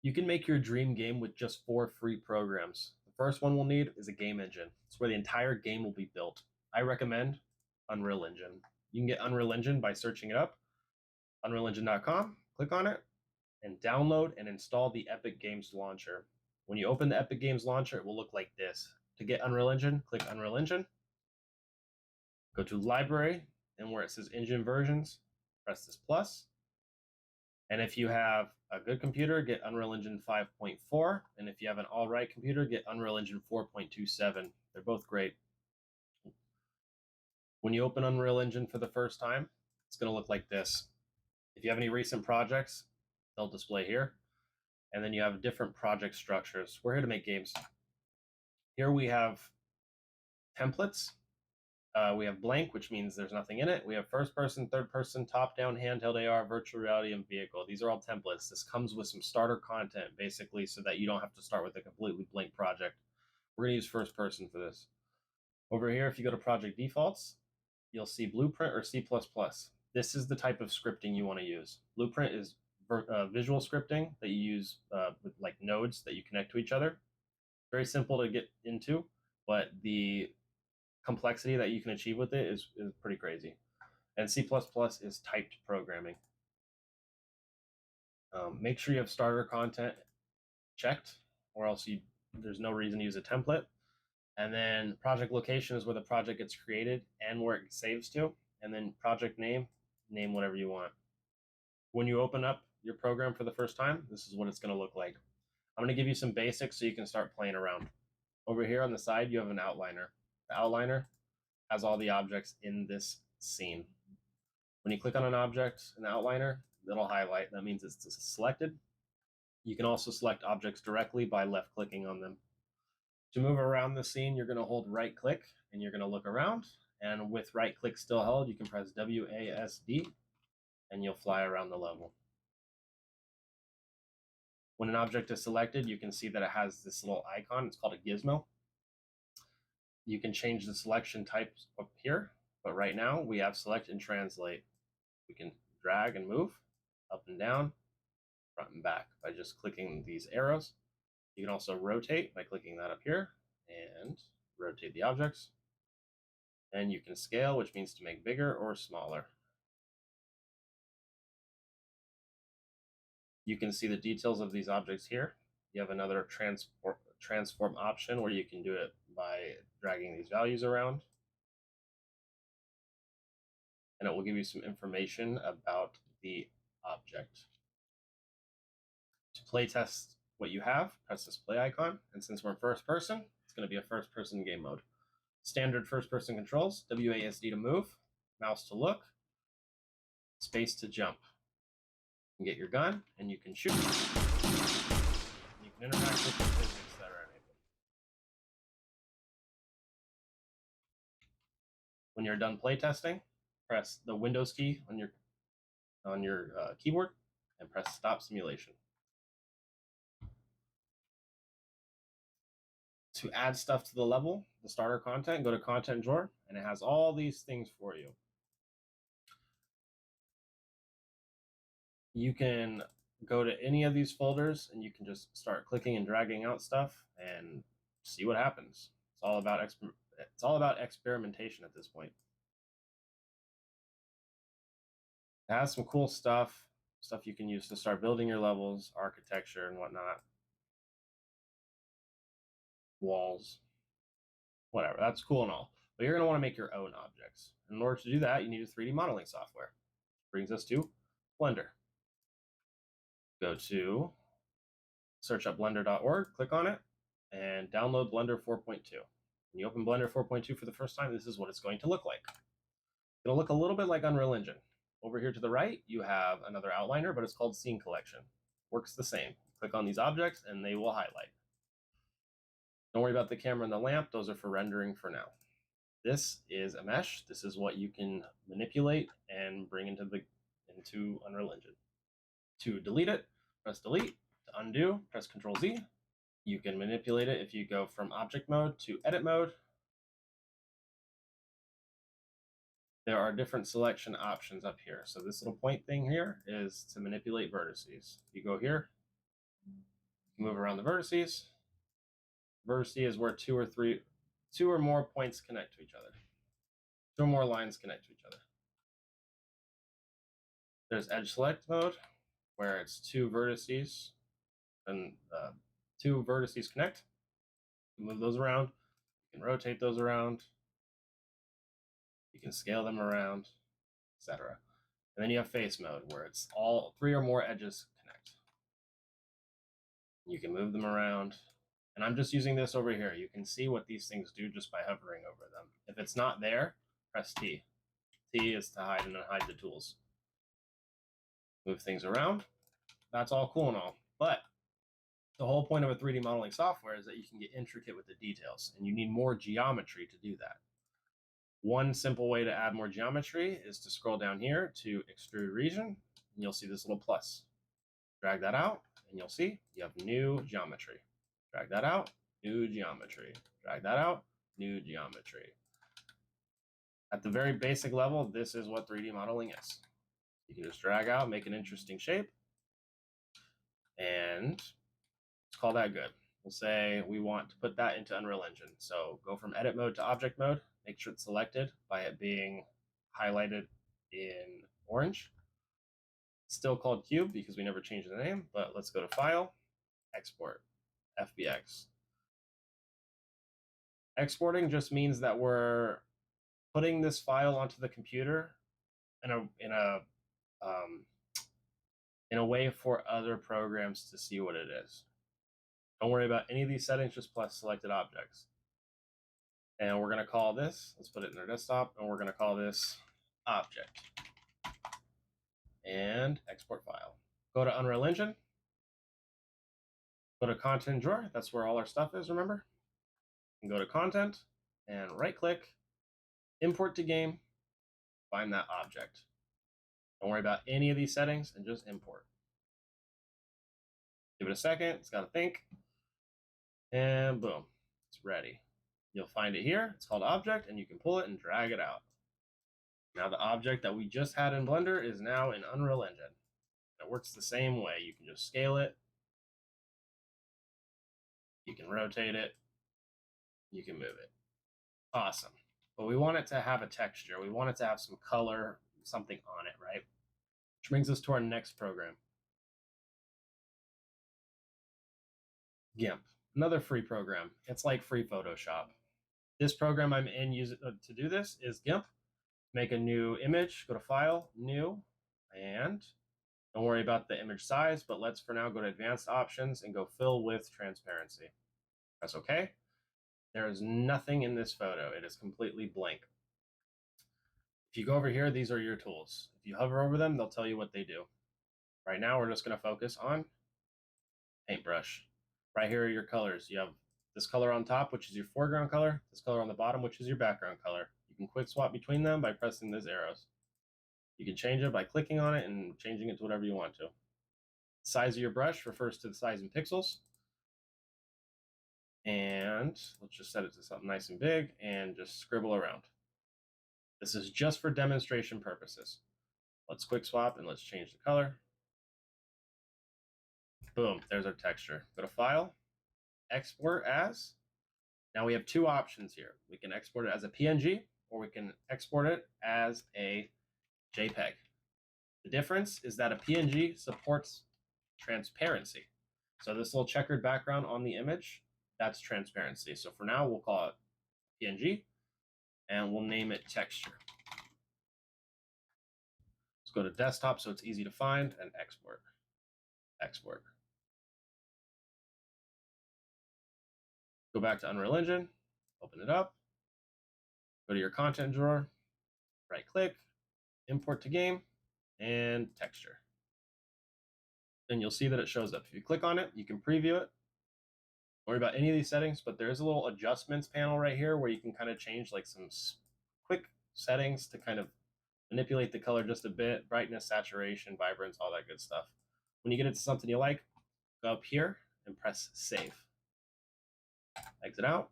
You can make your dream game with just 4 free programs. The first one we'll need is a game engine. It's where the entire game will be built. I recommend Unreal Engine. You can get Unreal Engine by searching it up, unrealengine.com, click on it, and download and install the Epic Games Launcher. When you open the Epic Games Launcher, it will look like this. To get Unreal Engine, click Unreal Engine, go to Library, and where it says Engine Versions, press this plus. And if you have a good computer, get Unreal Engine 5.4. And if you have an all right computer, get Unreal Engine 4.27. They're both great. When you open Unreal Engine for the first time, it's going to look like this. If you have any recent projects, they'll display here. And then you have different project structures. We're here to make games. Here we have templates. We have blank, which means there's nothing in it. We have first person, third person, top down, handheld AR, virtual reality, and vehicle. These are all templates. This comes with some starter content, basically, so that you don't have to start with a completely blank project. We're going to use first person for this. Over here, if you go to project defaults, you'll see Blueprint or C++. This is the type of scripting you want to use. Blueprint is visual scripting that you use with like nodes that you connect to each other. Very simple to get into, but the complexity that you can achieve with it is pretty crazy. And C++ is typed programming. Make sure you have starter content checked, or else there's no reason to use a template. And then project location is where the project gets created and where it saves to. And then project name whatever you want. When you open up your program for the first time, this is what it's going to look like. I'm going to give you some basics so you can start playing around. Over here on the side, you have an outliner. The outliner has all the objects in this scene. When you click on an object in the outliner, it'll highlight. That means it's selected. You can also select objects directly by left clicking on them. To move around the scene, you're going to hold right click and you're going to look around. And with right click still held, you can press WASD and you'll fly around the level. When an object is selected, you can see that it has this little icon. It's called a gizmo. You can change the selection types up here, but right now we have select and translate. We can drag and move up and down, front and back by just clicking these arrows. You can also rotate by clicking that up here and rotate the objects. And you can scale, which means to make bigger or smaller. You can see the details of these objects here. You have another transform option where you can do it by dragging these values around. And it will give you some information about the object. To play test what you have, press this play icon. And since we're in first person, it's going to be a first person game mode. Standard first person controls, WASD to move, mouse to look, space to jump. You can get your gun and you can shoot. You can interact with the physics that are enabled. When you're done playtesting, press the Windows key on your keyboard and press Stop Simulation. To add stuff to the level, the starter content, go to Content Drawer, and it has all these things for you. You can go to any of these folders and you can just start clicking and dragging out stuff and see what happens. It's all about experimentation at this point. It has some cool stuff you can use to start building your levels, architecture and whatnot. Walls, whatever, that's cool and all. But you're going to want to make your own objects. In order to do that, you need a 3D modeling software. Brings us to Blender. Go to search up blender.org, click on it, and download Blender 4.2. When you open Blender 4.2 for the first time, this is what it's going to look like. It'll look a little bit like Unreal Engine. Over here to the right, you have another outliner, but it's called Scene Collection. Works the same. Click on these objects and they will highlight. Don't worry about the camera and the lamp. Those are for rendering for now. This is a mesh. This is what you can manipulate and bring into Unreal Engine. To delete it, press delete. To undo, press Control Z. You can manipulate it if you go from object mode to edit mode. There are different selection options up here. So this little point thing here is to manipulate vertices. You go here, Move around the vertices. Vertice is where two or more points connect to each other. Two or more lines connect to each other. There's edge select mode, where it's two vertices and two vertices connect. Move those around. You can rotate those around. You can scale them around, etc. And then you have face mode, where it's all three or more edges connect. You can move them around. And I'm just using this over here. You can see what these things do just by hovering over them. If it's not there, press T. T is to hide and unhide the tools. Move things around. That's all cool and all. But the whole point of a 3D modeling software is that you can get intricate with the details, and you need more geometry to do that. One simple way to add more geometry is to scroll down here to extrude region, and you'll see this little plus. Drag that out, and you'll see you have new geometry. Drag that out, new geometry. Drag that out, new geometry. At the very basic level, this is what 3D modeling is. You can just drag out, make an interesting shape, and let's call that good. We'll say we want to put that into Unreal Engine. So go from edit mode to object mode, make sure it's selected by it being highlighted in orange. It's still called Cube because we never changed the name, but let's go to File, Export, FBX. Exporting just means that we're putting this file onto the computer in a way for other programs to see what it is. Don't worry about any of these settings, just plus selected objects. And we're going to call this, let's put it in our desktop, and we're going to call this object. And export file. Go to Unreal Engine. Go to content drawer. That's where all our stuff is, remember? And go to content and right click, import to game, find that object. Don't worry about any of these settings and just import. Give it a second, it's got to think. And boom, it's ready. You'll find it here. It's called object, and you can pull it and drag it out. Now the object that we just had in Blender is now in Unreal Engine. It works the same way. You can just scale it. You can rotate it. You can move it. Awesome. But we want it to have a texture. We want it to have some color, something on it, right? Which brings us to our next program. GIMP, another free program. It's like free Photoshop. This program I'm in to do this is GIMP. Make a new image, go to File, New, and don't worry about the image size, but let's for now go to Advanced Options and go Fill with Transparency. Press OK. There is nothing in this photo. It is completely blank. If you go over here, these are your tools. If you hover over them, they'll tell you what they do. Right now, we're just going to focus on Paintbrush. Right here are your colors. You have this color on top, which is your foreground color, this color on the bottom, which is your background color. You can quick swap between them by pressing these arrows. You can change it by clicking on it and changing it to whatever you want to. The size of your brush refers to the size in pixels. And let's just set it to something nice and big and just scribble around. This is just for demonstration purposes. Let's quick swap and let's change the color. Boom, there's our texture. Go to File, Export As. Now we have two options here. We can export it as a PNG or we can export it as a JPEG. The difference is that a PNG supports transparency. So this little checkered background on the image, that's transparency. So for now, we'll call it PNG and we'll name it texture. Let's go to desktop so it's easy to find and export. Export. Go back to Unreal Engine, open it up, go to your content drawer, right click, import to game, and texture. And you'll see that it shows up. If you click on it, you can preview it. Don't worry about any of these settings, but there's a little adjustments panel right here where you can kind of change like some quick settings to kind of manipulate the color just a bit, brightness, saturation, vibrance, all that good stuff. When you get it to something you like, go up here and press save. Exit out,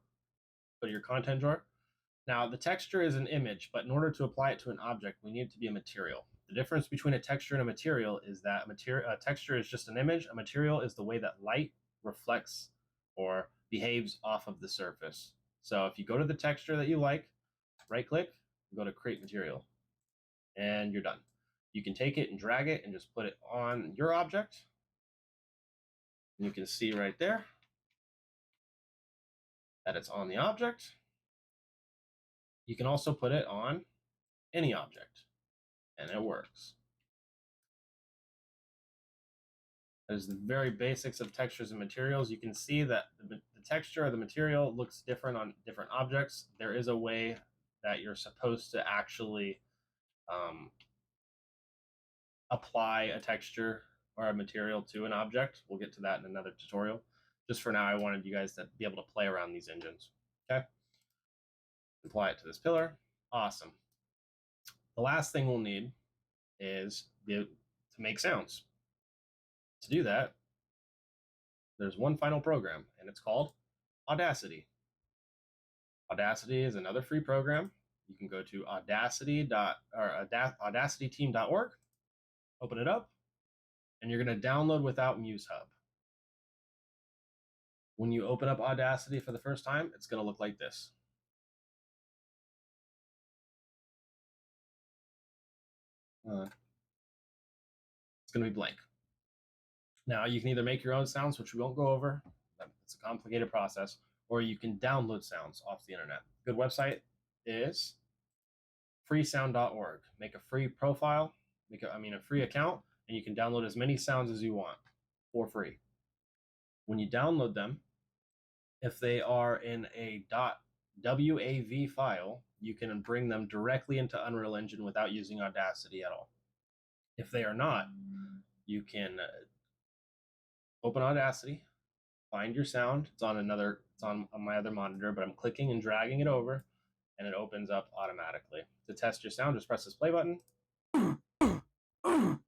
go to your content drawer. Now the texture is an image, but in order to apply it to an object, we need it to be a material. The difference between a texture and a material is that a texture is just an image. A material is the way that light reflects or behaves off of the surface. So if you go to the texture that you like, right click, go to create material, and you're done. You can take it and drag it and just put it on your object. And you can see right there that it's on the object. You can also put it on any object, and it works. There's the very basics of textures and materials. You can see that the texture of the material looks different on different objects. There is a way that you're supposed to actually apply a texture or a material to an object. We'll get to that in another tutorial. Just for now, I wanted you guys to be able to play around these engines. Okay. Apply it to this pillar. Awesome. The last thing we'll need is to make sounds. To do that, there's one final program, and it's called Audacity. Audacity is another free program. You can go to audacityteam.org, open it up, and you're going to download without MuseHub. When you open up Audacity for the first time, it's going to look like this. It's going to be blank. Now, you can either make your own sounds, which we won't go over. It's a complicated process. Or you can download sounds off the internet. Good website is freesound.org. Make a free profile, a free account, and you can download as many sounds as you want for free. When you download them, if they are in a .wav file, you can bring them directly into Unreal Engine without using Audacity at all. If they are not, you can open Audacity, find your sound. It's on my other monitor, but I'm clicking and dragging it over, and it opens up automatically. To test your sound, just press this play button.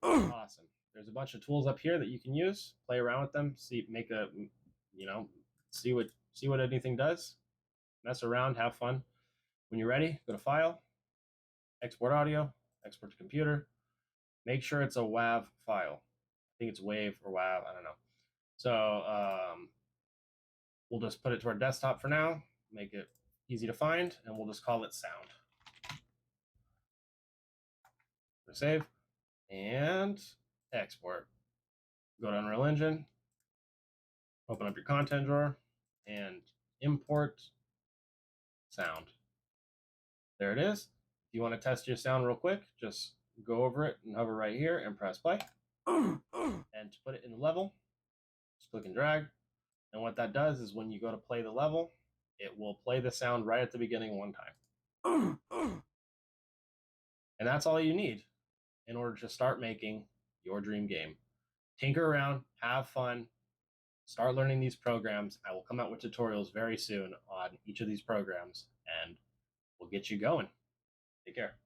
Awesome. There's a bunch of tools up here that you can use. Play around with them. See what anything does. Mess around, have fun. When you're ready, go to File, Export Audio, Export to Computer. Make sure it's a WAV file. I think it's WAV or WAV. I don't know. So we'll just put it to our desktop for now, make it easy to find, and we'll just call it sound. Save and export. Go to Unreal Engine, open up your content drawer, and import sound. There it is. If you want to test your sound real quick, just go over it and hover right here and press play. And to put it in the level, just click and drag. And what that does is when you go to play the level, it will play the sound right at the beginning one time. And that's all you need in order to start making your dream game. Tinker around, have fun, start learning these programs. I will come out with tutorials very soon on each of these programs, and we'll get you going. Take care.